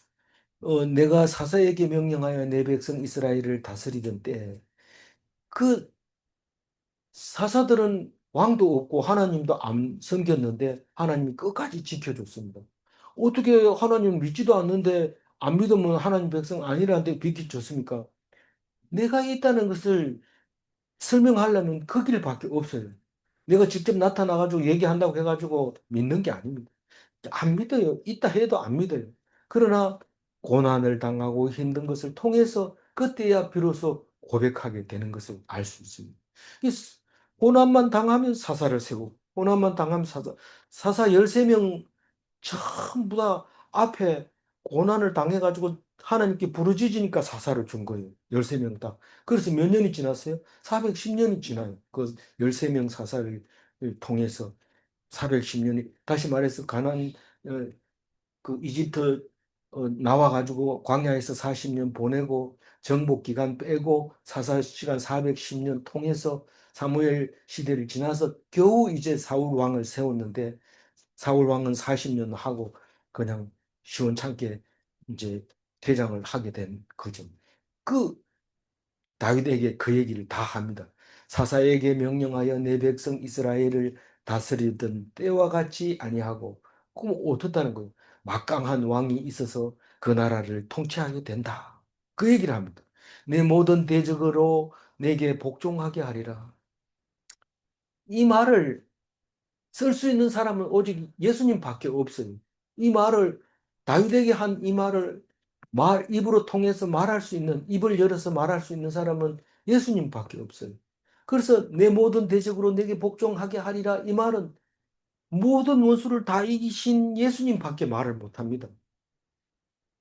내가 사사에게 명령하여 내 백성 이스라엘을 다스리던 때 그 사사들은 왕도 없고 하나님도 안 섬겼는데 하나님이 끝까지 지켜줬습니다. 어떻게 하나님 믿지도 않는데 안 믿으면 하나님 백성 아니라는데 비켜줬습니까? 내가 있다는 것을 설명하려면 그 길밖에 없어요. 내가 직접 나타나가지고 얘기한다고 해가지고 믿는 게 아닙니다. 안 믿어요. 있다 해도 안 믿어요. 그러나 고난을 당하고 힘든 것을 통해서 그때야 비로소 고백하게 되는 것을 알 수 있습니다. 고난만 당하면 사사를 세우고, 고난만 당하면 사사 13명 전부 다 앞에 고난을 당해가지고 하나님께 부르짖으니까 사사를 준 거예요. 13명 다. 그래서 몇 년이 지났어요? 410년이 지나요. 그 13명 사사를 통해서 410년이, 다시 말해서 그 이집트 나와가지고 광야에서 40년 보내고 정복 기간 빼고 사사 시간 410년 통해서 사무엘 시대를 지나서 겨우 이제 사울 왕을 세웠는데 사울 왕은 40년 하고 그냥 시원찮게 이제 퇴장을 하게 된 거죠. 그 다윗에게 그 얘기를 다 합니다. 사사에게 명령하여 내 백성 이스라엘을 다스리던 때와 같이 아니하고 그럼 어떻다는 거예요? 막강한 왕이 있어서 그 나라를 통치하게 된다. 그 얘기를 합니다. 내 모든 대적으로 내게 복종하게 하리라. 이 말을 쓸 수 있는 사람은 오직 예수님밖에 없어요. 이 말을 다윗에게 한 이 말을 입으로 통해서 말할 수 있는 입을 열어서 말할 수 있는 사람은 예수님밖에 없어요. 그래서 내 모든 대적으로 내게 복종하게 하리라 이 말은 모든 원수를 다 이기신 예수님밖에 말을 못합니다.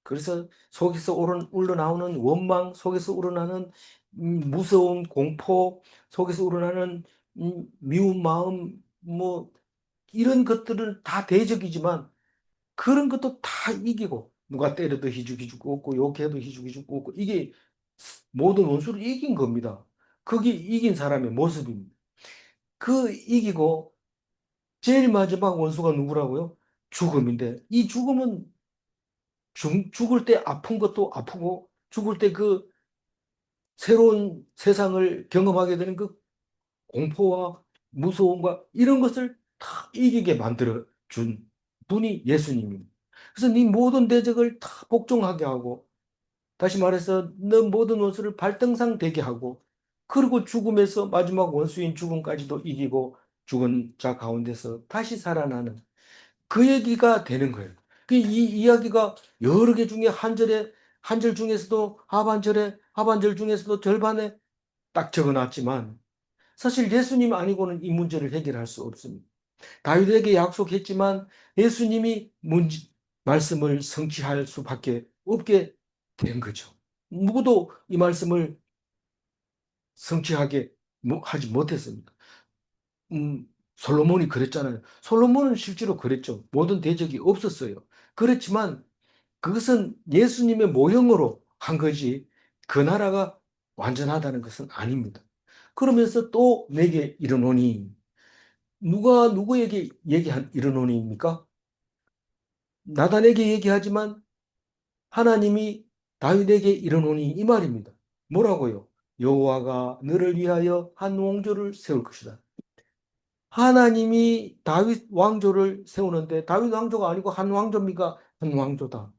그래서 속에서 우러나오는 원망, 속에서 우러나는 무서운 공포, 속에서 우러나는 미운 마음, 뭐 이런 것들은 다 대적이지만 그런 것도 다 이기고 누가 때려도 희죽희죽 웃고 욕해도 희죽희죽 웃고 이게 모든 원수를 이긴 겁니다. 그게 이긴 사람의 모습입니다. 그 이기고 제일 마지막 원수가 누구라고요? 죽음인데 이 죽음은 죽을 때 아픈 것도 아프고 죽을 때 그 새로운 세상을 경험하게 되는 그 공포와 무서움과 이런 것을 다 이기게 만들어 준 분이 예수님입니다. 그래서 네 모든 대적을 다 복종하게 하고 다시 말해서 너 모든 원수를 발등상 되게 하고 그리고 죽음에서 마지막 원수인 죽음까지도 이기고 죽은 자 가운데서 다시 살아나는 그 얘기가 되는 거예요. 이 이야기가 여러 개 중에 한 절 중에서도 하반절 중에서도 절반에 딱 적어놨지만 사실 예수님 아니고는 이 문제를 해결할 수 없습니다. 다윗에게 약속했지만 예수님이 말씀을 성취할 수밖에 없게 된 거죠. 누구도 이 말씀을 성취하게 하지 못했습니다. 솔로몬이 그랬잖아요. 솔로몬은 실제로 그랬죠. 모든 대적이 없었어요. 그렇지만 그것은 예수님의 모형으로 한 거지 그 나라가 완전하다는 것은 아닙니다. 그러면서 또 내게 이르노니 누가 누구에게 이르노니입니까? 나단에게 얘기하지만 하나님이 다윗에게 이르노니 이 말입니다. 뭐라고요? 여호와가 너를 위하여 한 왕조를 세울 것이다. 하나님이 다윗 왕조를 세우는데 다윗 왕조가 아니고 한 왕조입니까? 한 왕조다.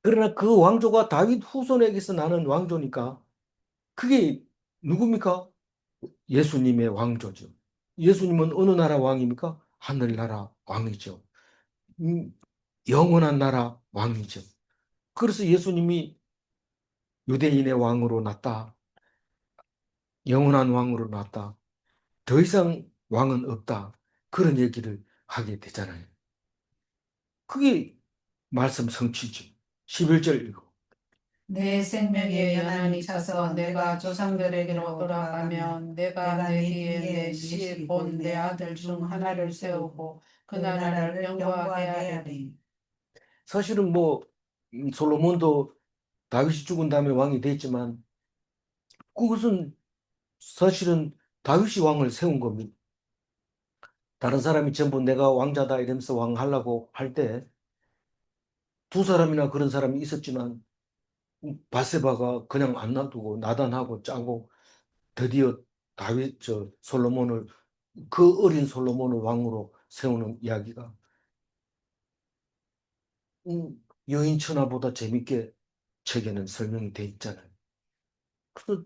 그러나 그 왕조가 다윗 후손에게서 나는 왕조니까 그게 누굽니까? 예수님의 왕조죠. 예수님은 어느 나라 왕입니까? 하늘나라 왕이죠. 음, 영원한 나라 왕이죠. 그래서 예수님이 유대인의 왕으로 났다. 영원한 왕으로 났다. 더 이상 왕은 없다. 그런 얘기를 하게 되잖아요. 그게 말씀 성취죠. 11절 읽어. 내 생명의 연한이 차서 내가 조상들에게로 돌아가면 내가 내 뒤에 내 씨 본 내 아들 중 하나를 세우고 그 나라를 영광하게 하리니. 사실은 뭐 솔로몬도 다윗이 죽은 다음에 왕이 됐지만 그것은 사실은 다윗이 왕을 세운 겁니다. 다른 사람이 전부 내가 왕자다 이러면서 왕하려고 할 때 두 사람이나 그런 사람이 있었지만 바세바가 그냥 안 놔두고 나단하고 짜고 드디어 다윗 솔로몬을 그 어린 솔로몬을 왕으로 세우는 이야기가 여인천하보다 재밌게 책에는 설명이 돼 있잖아요. 그래서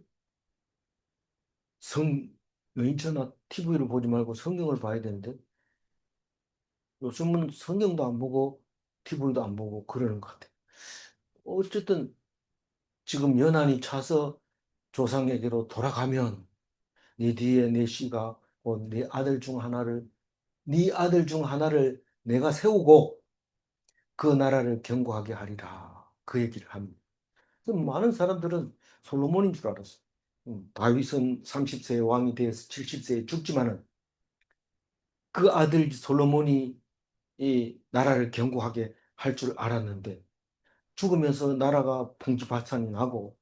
성 여인천하 TV를 보지 말고 성경을 봐야 되는데 요즘은 성경도 안 보고 TV도 안 보고 그러는 것 같아요. 어쨌든 지금 연한이 차서 조상에게로 돌아가면 네 뒤에 네 씨가 네 아들 중 하나를 네 아들 중 하나를 내가 세우고 그 나라를 견고하게 하리라. 그 얘기를 합니다. 많은 사람들은 솔로몬인 줄 알았어. 다윗은 30세에 왕이 되어서 70세에 죽지만은 그 아들 솔로몬이 이 나라를 견고하게 할 줄 알았는데 죽으면서 나라가 풍지박산이 나고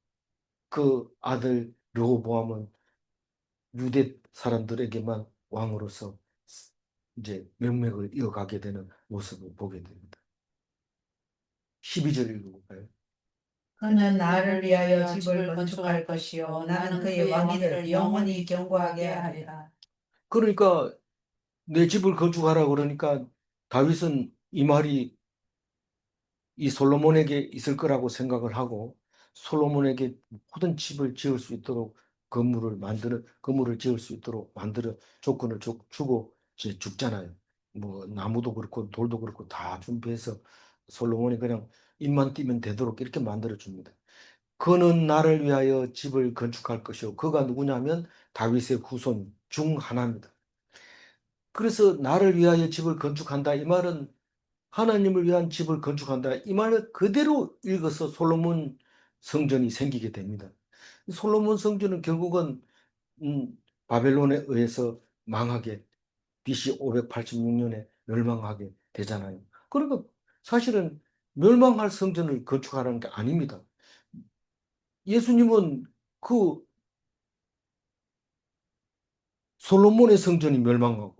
그 아들 르호보암은 유대 사람들에게만 왕으로서 이제 명맥을 이어가게 되는 모습을 보게 됩니다. 12절 읽어볼까요? 그는 나를 위하여 집을 건축할 것이요 나는 그의 왕위를 영원히 견고하게 하리라. 그러니까 내 집을 건축하라 그러니까 다윗은 이 말이 이 솔로몬에게 있을 거라고 생각을 하고 솔로몬에게 모든 집을 지을 수 있도록 건물을 지을 수 있도록 만들어 조건을 주고 이제 죽잖아요. 뭐 나무도 그렇고 돌도 그렇고 다 준비해서 솔로몬이 그냥 입만 띄면 되도록 이렇게 만들어 줍니다. 그는 나를 위하여 집을 건축할 것이요. 그가 누구냐면 다윗의 후손 중 하나입니다. 그래서 나를 위하여 집을 건축한다. 이 말은 하나님을 위한 집을 건축한다. 이 말을 그대로 읽어서 솔로몬 성전이 생기게 됩니다. 솔로몬 성전은 결국은 바벨론에 의해서 망하게 BC 586년에 멸망하게 되잖아요. 그러니까 사실은 멸망할 성전을 건축하라는 게 아닙니다. 예수님은 그 솔로몬의 성전이 멸망하고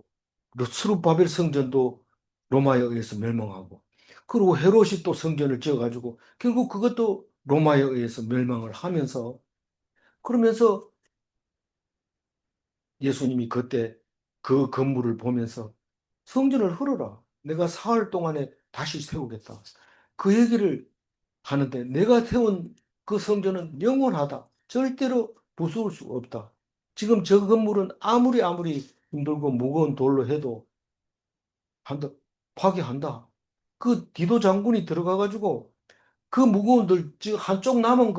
스룹바벨 성전도 로마에 의해서 멸망하고 그리고 헤롯이 또 성전을 지어가지고 결국 그것도 로마에 의해서 멸망을 하면서 그러면서 예수님이 그때 그 건물을 보면서 성전을 헐어라. 내가 사흘 동안에 다시 세우겠다. 그 얘기를 하는데 내가 세운 그 성전은 영원하다. 절대로 부수을 수 없다. 지금 저 건물은 아무리 힘들고 무거운 돌로 해도 한다. 파괴한다. 그 디도 장군이 들어가가지고 그 무거운 돌, 지금 한쪽 남은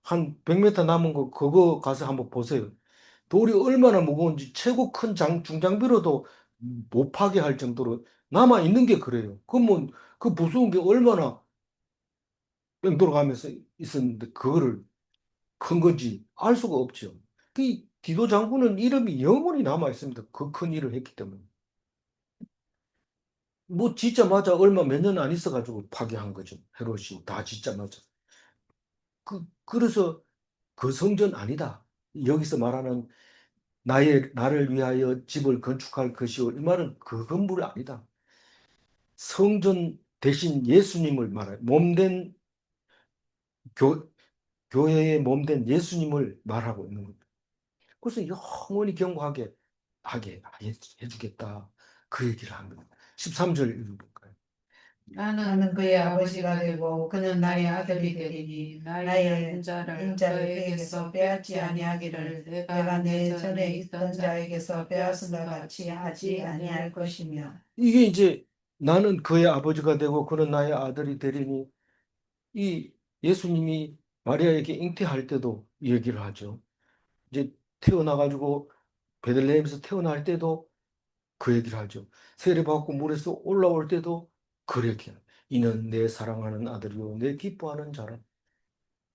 한 100m 남은 그거 가서 한번 보세요. 돌이 얼마나 무거운지 최고 큰 중장비로도 못 파괴할 정도로 남아 있는 게 그래요. 그러면 그 무서운 게 얼마나 뺑 돌아가면서 있었는데 그거를 큰 건지 알 수가 없죠. 그 디도 장군은 이름이 영원히 남아 있습니다. 그 큰 일을 했기 때문에. 뭐 짓자마자 얼마 몇 년 안 있어가지고 파괴한 거죠. 헤롯이 다 짓자마자. 그래서 그 성전 아니다. 여기서 말하는 나를 위하여 집을 건축할 것이요. 이 말은 그 건물 아니다. 성전 대신 예수님을 말해요. 몸된 교회의 몸된 예수님을 말하고 있는 겁니다. 그래서 영원히 경고하게 하게 해주겠다. 그 얘기를 합니다. 13절 읽어볼까요? 나는 그의 아버지가 되고 그는 나의 아들이 되리니 나의 인자를 그에게서 빼앗지 아니하기를 내가 내 전에 있던 자에게서 빼앗음과 같이 하지 아니할 것이며. 이게 이제 나는 그의 아버지가 되고 그는 나의 아들이 되리니 이 예수님이 마리아에게 잉태할 때도 이 얘기를 하죠. 이제 태어나가지고 베들레헴에서 태어날 때도 그 얘기를 하죠. 세례받고 물에서 올라올 때도 그 얘기를. 이는 내 사랑하는 아들이요 내 기뻐하는 자라.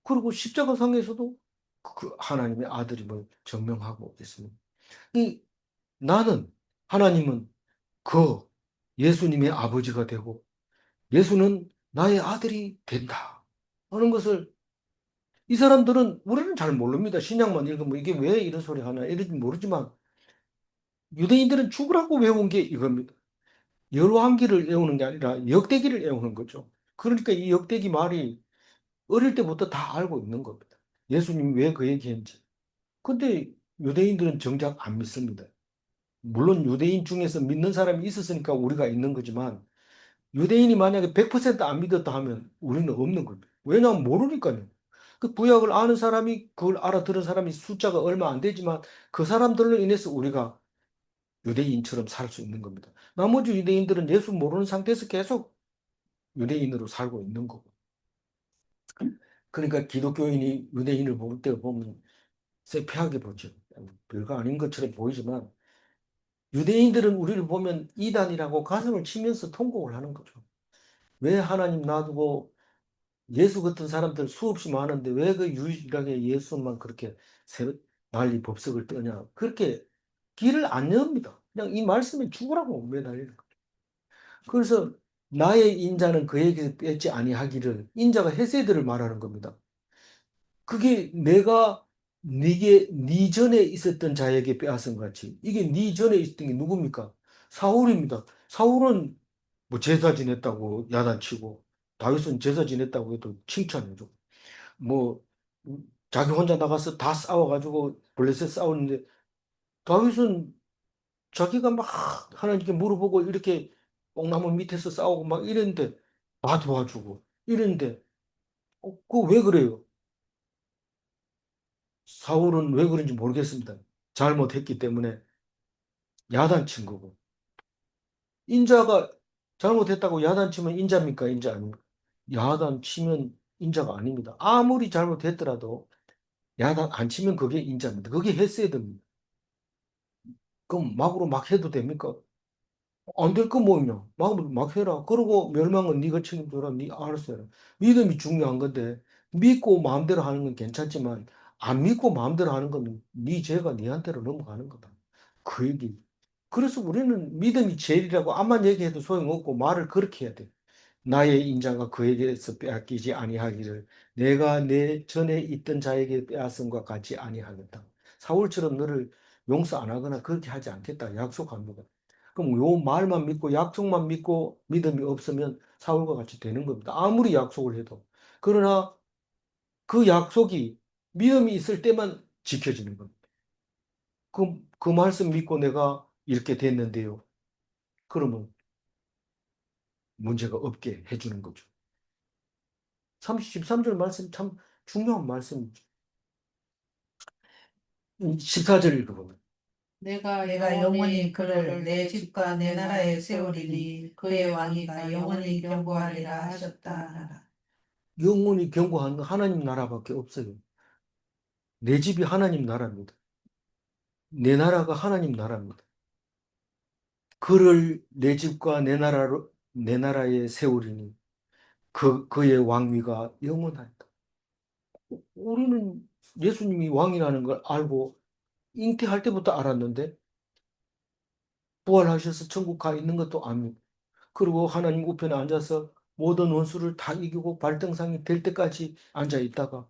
그리고 십자가상에서도 그 하나님의 아들임을 증명하고 있습니다. 이 나는 하나님은 그 예수님의 아버지가 되고 예수는 나의 아들이 된다 하는 것을 이 사람들은 우리는 잘 모릅니다. 신약만 읽으면 이게 왜 이런 소리 하나 이런지 모르지만 유대인들은 죽으라고 외운 게 이겁니다. 열왕기를 외우는 게 아니라 역대기를 외우는 거죠. 그러니까 이 역대기 말이 어릴 때부터 다 알고 있는 겁니다. 예수님이 왜 그 얘기했는지. 근데 유대인들은 정작 안 믿습니다. 물론 유대인 중에서 믿는 사람이 있었으니까 우리가 있는 거지만 유대인이 만약에 100%안 믿었다 하면 우리는 없는 겁니다. 왜냐하면 모르니까요. 그 구약을 아는 사람이 그걸 알아들은 사람이 숫자가 얼마 안 되지만 그 사람들로 인해서 우리가 유대인처럼 살 수 있는 겁니다. 나머지 유대인들은 예수 모르는 상태에서 계속 유대인으로 살고 있는 거고. 그러니까 기독교인이 유대인을 볼 때 보면 쎄피하게 보죠. 별거 아닌 것처럼 보이지만 유대인들은 우리를 보면 이단이라고 가슴을 치면서 통곡을 하는 거죠. 왜 하나님 놔두고 예수 같은 사람들 수없이 많은데 왜 그 유일하게 예수만 그렇게 난리 법석을 떠냐. 그렇게 길을 안 엽니다. 그냥 이 말씀에 죽으라고 매달리는 거예요. 그래서 나의 인자는 그에게 뺏지 아니하기를 인자가 헤세드를 말하는 겁니다. 그게 내가 네 전에 있었던 자에게 빼앗은 같이 이게 네 전에 있었던 게 누굽니까? 사울입니다. 사울은 뭐 제사 지냈다고 야단치고 다윗은 제사 지냈다고 해도 칭찬해줘. 뭐 자기 혼자 나가서 다 싸워가지고 블레셋 싸우는데 다윗은 자기가 막 하나님께 물어보고 이렇게 뽕나무 밑에서 싸우고 막 이랬는데 다 도와주고 이랬는데 그거 왜 그래요? 사울은 왜 그런지 모르겠습니다. 잘못했기 때문에 야단친 거고 인자가 잘못했다고 야단치면 인자입니까? 인자 아닙니까? 야단치면 인자가 아닙니다. 아무리 잘못했더라도 야단 안 치면 그게 인자입니다. 그게 했어야 됩니다. 그럼 막으로 막 해도 됩니까? 안 될 거 뭐냐? 막 해라. 그러고 멸망은 네가 책임져라. 네 알아서 해라. 믿음이 중요한 건데 믿고 마음대로 하는 건 괜찮지만 안 믿고 마음대로 하는 건 네 죄가 네한테로 넘어가는 거다. 그 얘기. 그래서 우리는 믿음이 제일이라고 암만 얘기해도 소용없고 말을 그렇게 해야 돼. 나의 인자가 그에게서 빼앗기지 아니하기를 내가 내 전에 있던 자에게 빼앗음과 같이 아니하겠다. 사울처럼 너를 용서 안 하거나 그렇게 하지 않겠다. 약속합니다. 그럼 요 말만 믿고 약속만 믿고 믿음이 없으면 사울과 같이 되는 겁니다. 아무리 약속을 해도. 그러나 그 약속이 믿음이 있을 때만 지켜지는 겁니다. 그 말씀 믿고 내가 이렇게 됐는데요. 그러면 문제가 없게 해주는 거죠. 13절 말씀 참 중요한 말씀이죠. 14절 읽어보면. 내가 영원히 그를 내 집과 내 나라에 세우리니 그의 왕위가 영원히 경고하리라 하셨다. 영원히 경고하는 하나님 나라밖에 없어요. 내 집이 하나님 나라입니다. 내 나라가 하나님 나라입니다. 그를 내 집과 내 나라에 세우리니 그의 왕위가 영원하다. 우리는 예수님이 왕이라는 걸 알고 잉태할 때부터 알았는데 부활하셔서 천국 가 있는 것도 압니다. 그리고 하나님 우편에 앉아서 모든 원수를 다 이기고 발등상이 될 때까지 앉아 있다가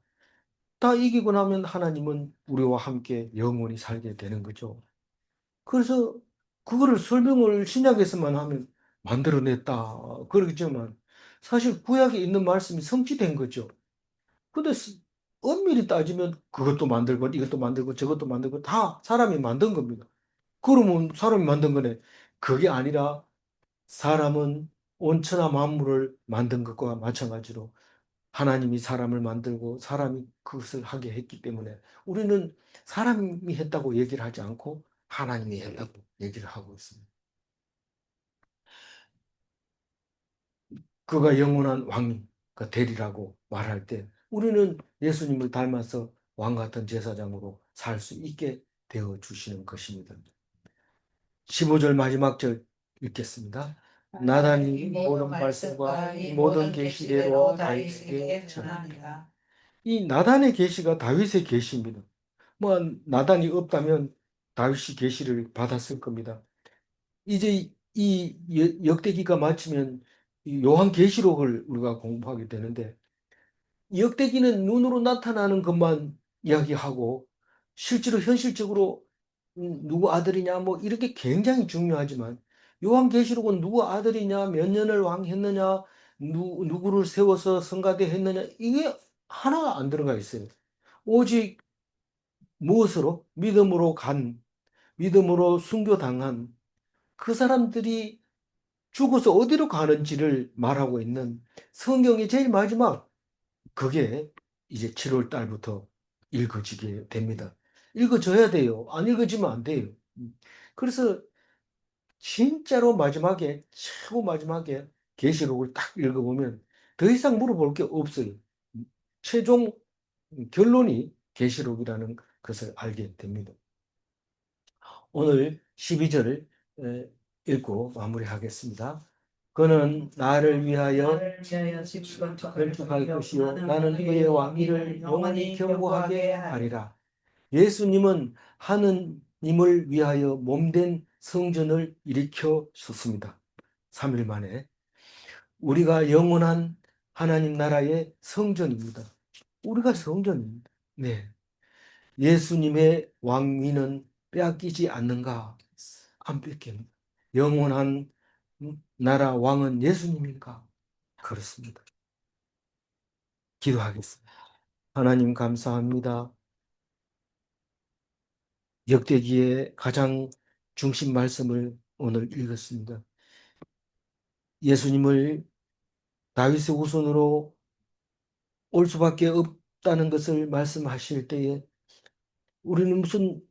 다 이기고 나면 하나님은 우리와 함께 영원히 살게 되는 거죠. 그래서 그거를 설명을 신약에서만 하면 만들어냈다 그러겠지만 사실 구약에 있는 말씀이 성취된 거죠. 근데 엄밀히 따지면 그것도 만들고 이것도 만들고 저것도 만들고 다 사람이 만든 겁니다. 그러면 사람이 만든 거네. 그게 아니라 사람은 온천하 만물을 만든 것과 마찬가지로 하나님이 사람을 만들고 사람이 그것을 하게 했기 때문에 우리는 사람이 했다고 얘기를 하지 않고 하나님이 했다고 얘기를 하고 있습니다. 그가 영원한 왕가 되리라고 말할 때 우리는 예수님을 닮아서 왕 같은 제사장으로 살 수 있게 되어 주시는 것입니다. 15절 마지막 절 읽겠습니다. 나단이 모든 말씀과 이 모든 계시대로 다윗에게 전합니다. 이 나단의 계시가 다윗의 계시입니다. 뭐 나단이 없다면 다윗이 계시를 받았을 겁니다. 이제 이 역대기가 마치면 이 요한계시록을 우리가 공부하게 되는데 역대기는 눈으로 나타나는 것만 이야기하고 실제로 현실적으로 누구 아들이냐 뭐 이렇게 굉장히 중요하지만 요한계시록은 누구 아들이냐 몇 년을 왕했느냐 누구를 세워서 성가대 했느냐 이게 하나가 안 들어가 있어요. 오직 무엇으로? 믿음으로 순교당한 그 사람들이 죽어서 어디로 가는지를 말하고 있는 성경의 제일 마지막 그게 이제 7월 달부터 읽어지게 됩니다. 읽어줘야 돼요. 안 읽어지면 안 돼요. 그래서 진짜로 마지막에 최고 마지막에 계시록을 딱 읽어보면 더 이상 물어볼 게 없어요. 최종 결론이 계시록이라는 것을 알게 됩니다. 오늘 12절을 읽고 마무리하겠습니다. 그는 나를 위하여 건축할 것이요 나는 그의 왕위를 영원히 경고하게 하리라. 예수님은 하느님을 위하여 몸된 성전을 일으켜 줬습니다. 3일 만에 우리가 영원한 하나님 나라의 성전입니다. 우리가 성전입니다. 네. 예수님의 왕위는 빼앗기지 않는가? 안 뺏깁니다. 영원한 나라 왕은 예수님인가? 그렇습니다. 기도하겠습니다. 하나님 감사합니다. 역대기의 가장 중심 말씀을 오늘 읽었습니다. 예수님을 다윗의 후손으로 올 수밖에 없다는 것을 말씀하실 때에 우리는 무슨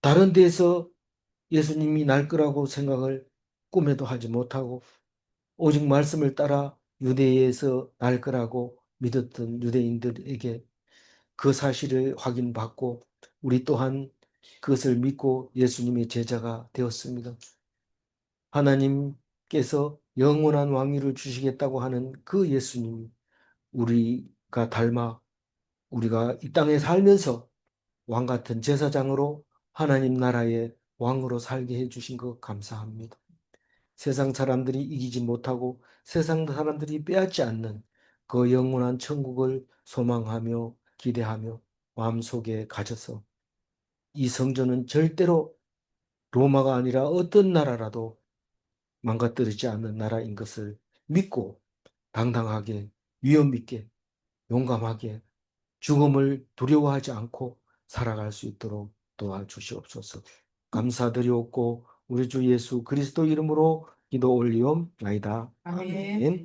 다른 데서 예수님이 날 거라고 생각을 꿈에도 하지 못하고 오직 말씀을 따라 유대에서 날 거라고 믿었던 유대인들에게 그 사실을 확인받고 우리 또한 그것을 믿고 예수님의 제자가 되었습니다. 하나님께서 영원한 왕위를 주시겠다고 하는 그 예수님 우리가 닮아 우리가 이 땅에 살면서 왕 같은 제사장으로 하나님 나라의 왕으로 살게 해주신 것 감사합니다. 세상 사람들이 이기지 못하고 세상 사람들이 빼앗지 않는 그 영원한 천국을 소망하며 기대하며 마음속에 가져서 이 성전은 절대로 로마가 아니라 어떤 나라라도 망가뜨리지 않는 나라인 것을 믿고 당당하게 위험 있게 용감하게 죽음을 두려워하지 않고 살아갈 수 있도록 도와주시옵소서. 감사드리옵고 우리 주 예수 그리스도 이름으로 기도 올리옵나이다. 아멘. 아멘.